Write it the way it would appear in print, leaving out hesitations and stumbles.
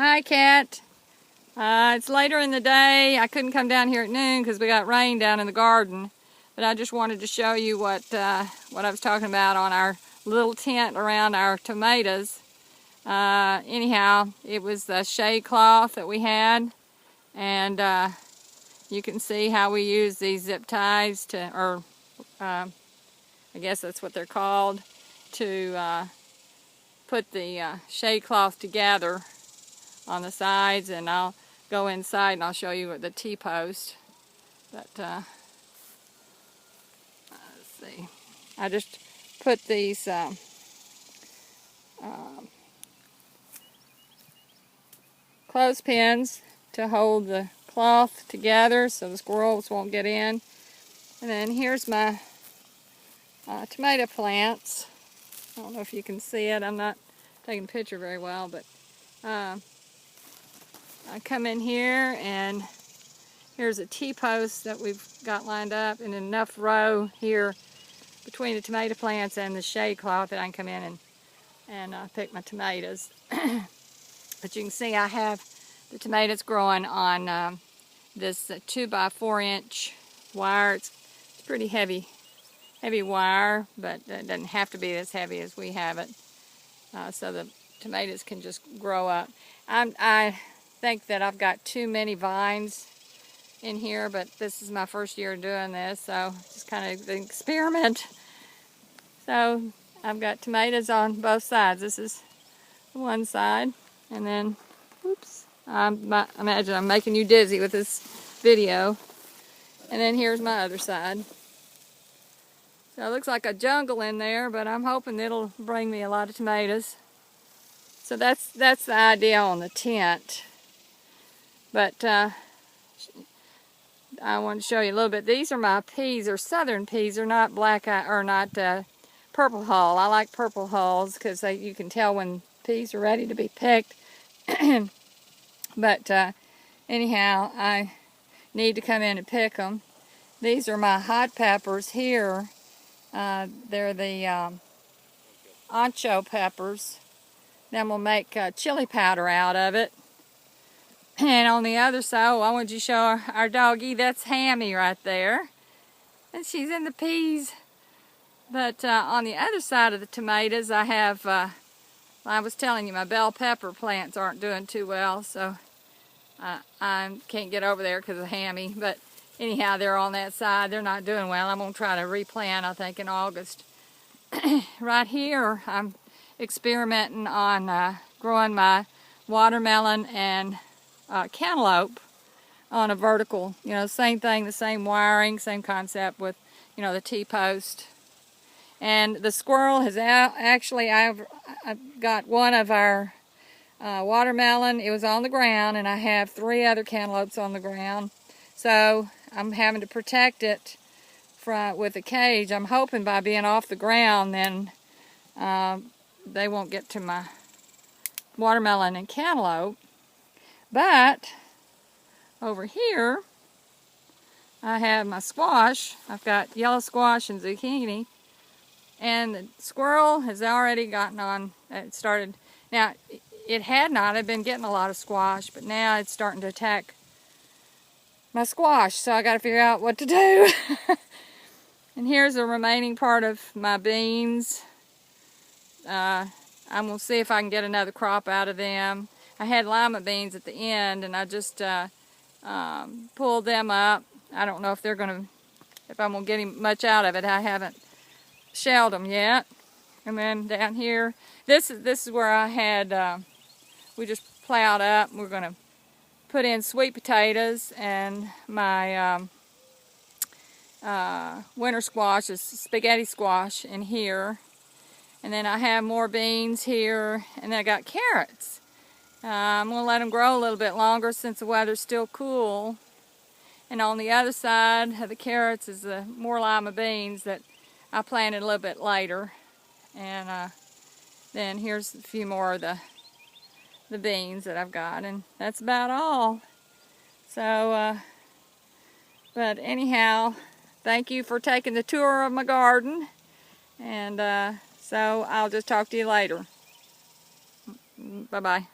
Hi, Kat. It's later in the day. I couldn't come down here at noon because we got rain down in the garden. But I just wanted to show you what I was talking about on our little tent around our tomatoes. Anyhow, it was the shade cloth that we had. And you can see how we use these zip ties to, or I guess that's what they're called, to put the shade cloth together on the sides. And I'll go inside and I'll show you the T-post. But let's see. I just put these clothespins to hold the cloth together so the squirrels won't get in. And then here's my tomato plants. I don't know if you can see it. I'm not taking the picture very well, but I come in here and here's a T-post that we've got lined up in enough row here between the tomato plants and the shade cloth that I can come in and pick my tomatoes. But you can see I have the tomatoes growing on this 2x4 inch wire. It's pretty heavy wire, but it doesn't have to be as heavy as we have it. So the tomatoes can just grow up. I think that I've got too many vines in here, but this is my first year doing this, so just kind of an experiment. So I've got tomatoes on both sides. This is one side, and then, oops, I imagine I'm making you dizzy with this video. And then here's my other side. So it looks like a jungle in there, but I'm hoping it'll bring me a lot of tomatoes. So that's the idea on the tent. But I want to show you a little bit. These are my peas. They're southern peas. They're not purple hull. I like purple hulls because you can tell when peas are ready to be picked. But anyhow, I need to come in and pick them. These are my hot peppers here. They're the ancho peppers. Then we'll make chili powder out of it. And on the other side, I wanted to show our doggie. That's Hammy right there. And she's in the peas. But on the other side of the tomatoes, I have, I was telling you, my bell pepper plants aren't doing too well. So I can't get over there because of Hammy. But anyhow, they're on that side. They're not doing well. I'm going to try to replant, I think, in August. Right here, I'm experimenting on growing my watermelon and cantaloupe on a vertical. You know, same thing, the same wiring, same concept with, you know, the T-post. And the squirrel has actually, I've got one of our watermelon. It was on the ground, and I have 3 other cantaloupes on the ground. So I'm having to protect it with a cage. I'm hoping by being off the ground, then they won't get to my watermelon and cantaloupe. But over here, I have my squash. I've got yellow squash and zucchini. And the squirrel has already gotten on, it started, now it had not, I've been getting a lot of squash, but now it's starting to attack my squash, so I got to figure out what to do. And here's the remaining part of my beans. I'm going to see if I can get another crop out of them. I had lima beans at the end, and I just pulled them up. I don't know if I'm going to get much out of it. I haven't shelled them yet. And then down here, this is where I had, we just plowed up. We're going to put in sweet potatoes, and my winter squash is spaghetti squash in here. And then I have more beans here, and then I got carrots. I'm going to let them grow a little bit longer since the weather's still cool. And on the other side of the carrots is the more lima beans that I planted a little bit later. And then here's a few more of the beans that I've got, and that's about all. So, but anyhow, thank you for taking the tour of my garden. And so I'll just talk to you later. Bye-bye.